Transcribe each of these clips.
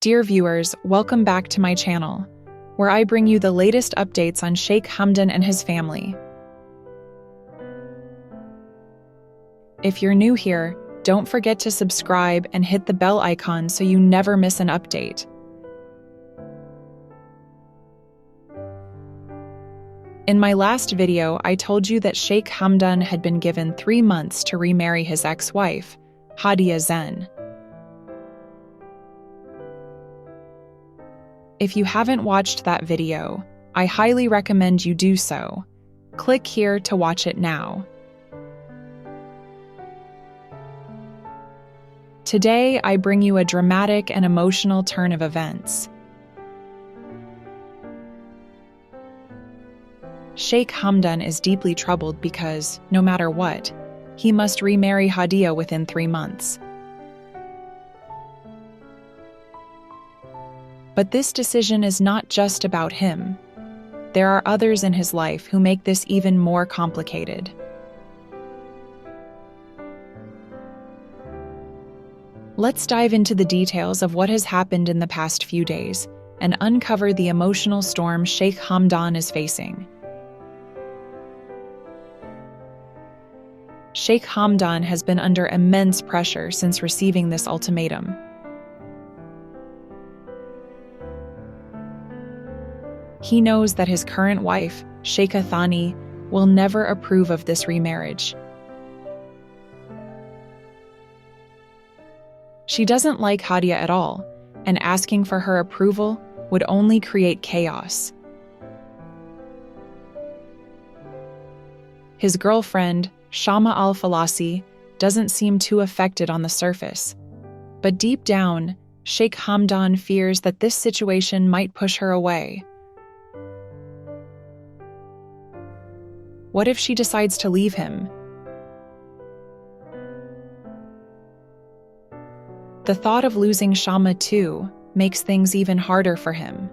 Dear viewers, welcome back to my channel, where I bring you the latest updates on Sheikh Hamdan and his family. If you're new here, don't forget to subscribe and hit the bell icon so you never miss an update. In my last video, I told you that Sheikh Hamdan had been given 3 months to remarry his ex-wife, Hadia Zen. If you haven't watched that video, I highly recommend you do so. Click here to watch it now. Today, I bring you a dramatic and emotional turn of events. Sheikh Hamdan is deeply troubled because, no matter what, he must remarry Hadia within 3 months. But this decision is not just about him. There are others in his life who make this even more complicated. Let's dive into the details of what has happened in the past few days and uncover the emotional storm Sheikh Hamdan is facing. Sheikh Hamdan has been under immense pressure since receiving this ultimatum. He knows that his current wife, Sheikha Thani, will never approve of this remarriage. She doesn't like Hadia at all, and asking for her approval would only create chaos. His girlfriend, Shamma al-Falasi, doesn't seem too affected on the surface, but deep down, Sheikh Hamdan fears that this situation might push her away. What if she decides to leave him? The thought of losing Shamma too makes things even harder for him.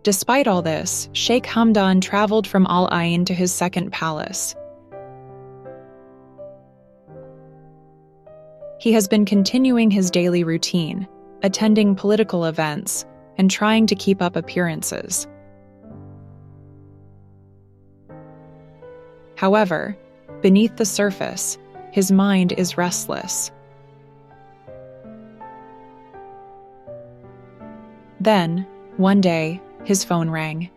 Despite all this, Sheikh Hamdan traveled from Al Ain to his second palace. He has been continuing his daily routine, attending political events, and trying to keep up appearances. However, beneath the surface, his mind is restless. Then, one day, his phone rang.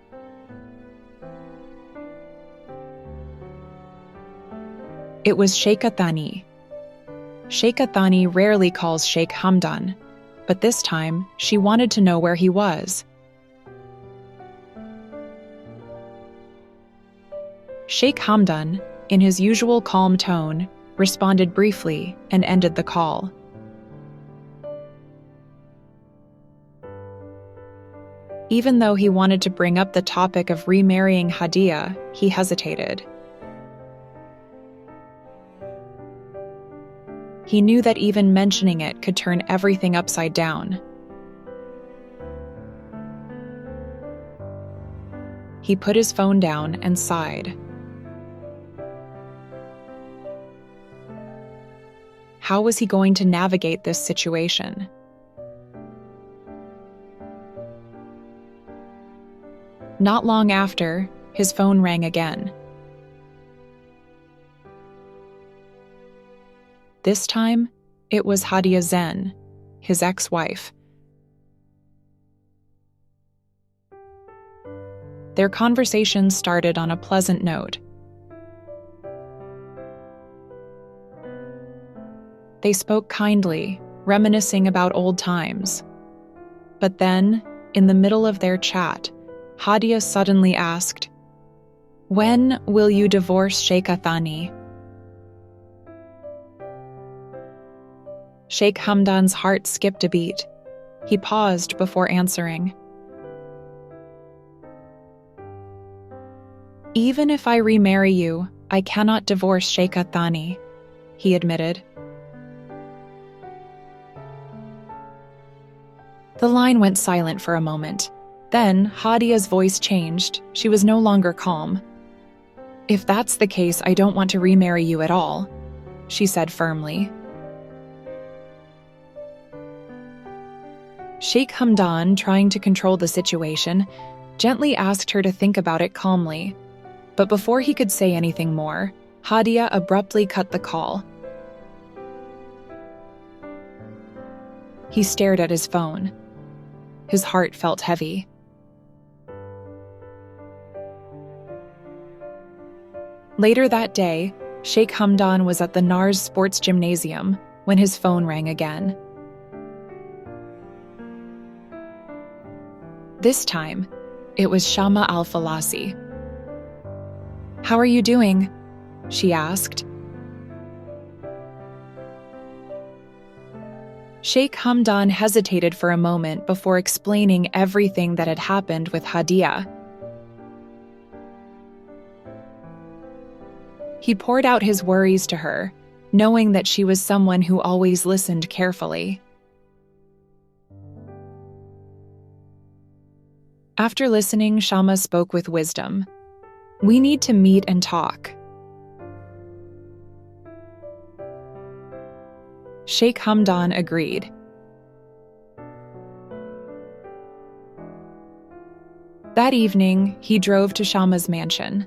It was Sheikha Thani. Sheikha Thani rarely calls Sheikh Hamdan, but this time she wanted to know where he was. Sheikh Hamdan, in his usual calm tone, responded briefly and ended the call. Even though he wanted to bring up the topic of remarrying Hadia, he hesitated. He knew that even mentioning it could turn everything upside down. He put his phone down and sighed. How was he going to navigate this situation? Not long after, his phone rang again. This time, it was Hadia Zen, his ex-wife. Their conversation started on a pleasant note. They spoke kindly, reminiscing about old times. But then, in the middle of their chat, Hadia suddenly asked, "When will you divorce Sheikha Thani?" Sheikh Hamdan's heart skipped a beat. He paused before answering. "Even if I remarry you, I cannot divorce Sheikha Thani," he admitted. The line went silent for a moment. Then, Hadia's voice changed. She was no longer calm. "If that's the case, I don't want to remarry you at all," she said firmly. Sheikh Hamdan, trying to control the situation, gently asked her to think about it calmly. But before he could say anything more, Hadia abruptly cut the call. He stared at his phone. His heart felt heavy. Later that day, Sheikh Hamdan was at the Nars Sports Gymnasium when his phone rang again. This time, it was Shamma al-Falasi. "How are you doing?" she asked. Sheikh Hamdan hesitated for a moment before explaining everything that had happened with Hadia. He poured out his worries to her, knowing that she was someone who always listened carefully. After listening, Shamma spoke with wisdom. "We need to meet and talk." Sheikh Hamdan agreed. That evening, he drove to Shamma's mansion.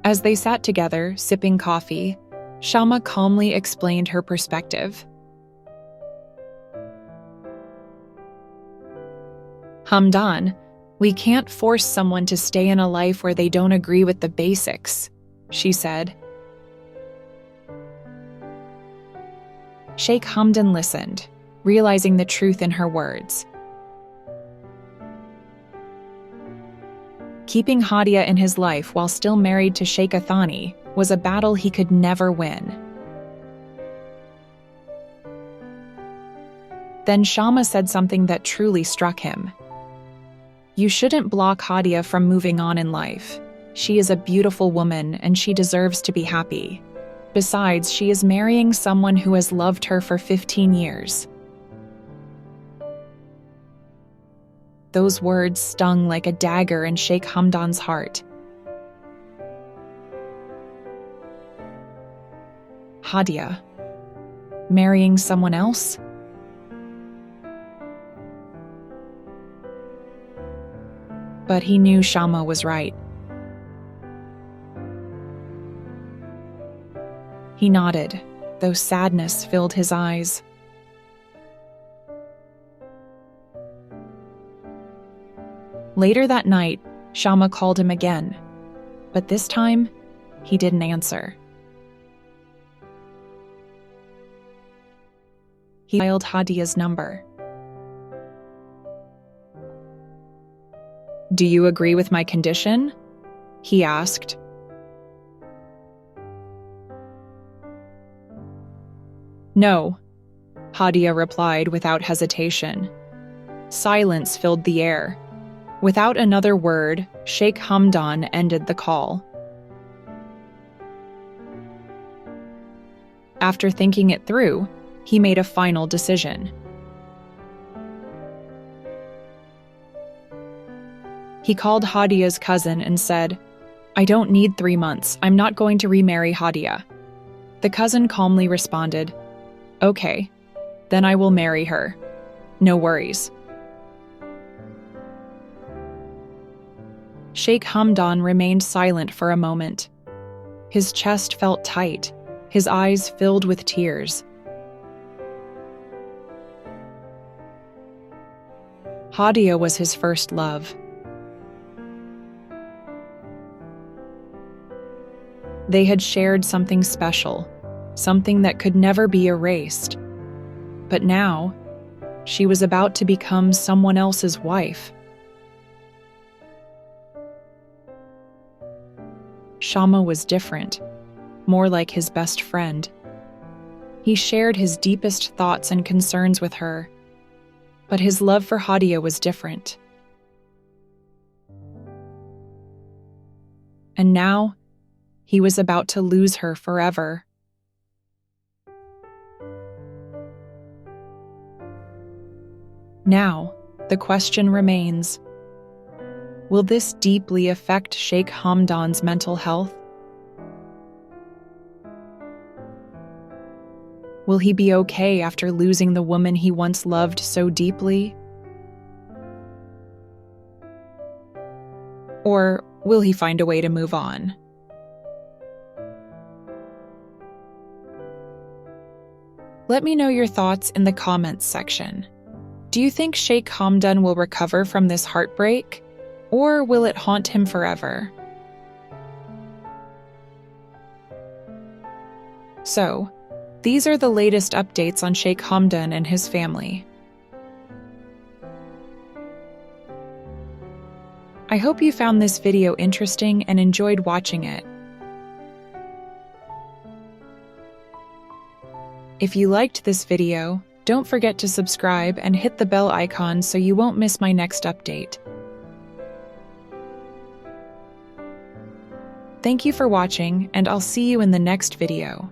As they sat together, sipping coffee, Shamma calmly explained her perspective. "Hamdan, we can't force someone to stay in a life where they don't agree with the basics," she said. Sheikh Hamdan listened, realizing the truth in her words. Keeping Hadia in his life while still married to Sheikh Athani was a battle he could never win. Then Shamma said something that truly struck him. "You shouldn't block Hadia from moving on in life. She is a beautiful woman and she deserves to be happy. Besides, she is marrying someone who has loved her for 15 years. Those words stung like a dagger in Sheikh Hamdan's heart. Hadia, marrying someone else? But he knew Shamma was right. He nodded, though sadness filled his eyes. Later that night, Shamma called him again, but this time, he didn't answer. He dialed Hadia's number. "Do you agree with my condition?" he asked. "No," Hadia replied without hesitation. Silence filled the air. Without another word, Sheikh Hamdan ended the call. After thinking it through, he made a final decision. He called Hadia's cousin and said, "I don't need 3 months. I'm not going to remarry Hadia." The cousin calmly responded, "Okay, then I will marry her. No worries." Sheikh Hamdan remained silent for a moment. His chest felt tight, his eyes filled with tears. Hadia was his first love. They had shared something special, something that could never be erased. But now, she was about to become someone else's wife. Shamma was different, more like his best friend. He shared his deepest thoughts and concerns with her, but his love for Hadia was different. And now, he was about to lose her forever. Now, the question remains, will this deeply affect Sheikh Hamdan's mental health? Will he be okay after losing the woman he once loved so deeply? Or will he find a way to move on? Let me know your thoughts in the comments section. Do you think Sheikh Hamdan will recover from this heartbreak, or will it haunt him forever? So, these are the latest updates on Sheikh Hamdan and his family. I hope you found this video interesting and enjoyed watching it. If you liked this video, don't forget to subscribe and hit the bell icon so you won't miss my next update. Thank you for watching, and I'll see you in the next video.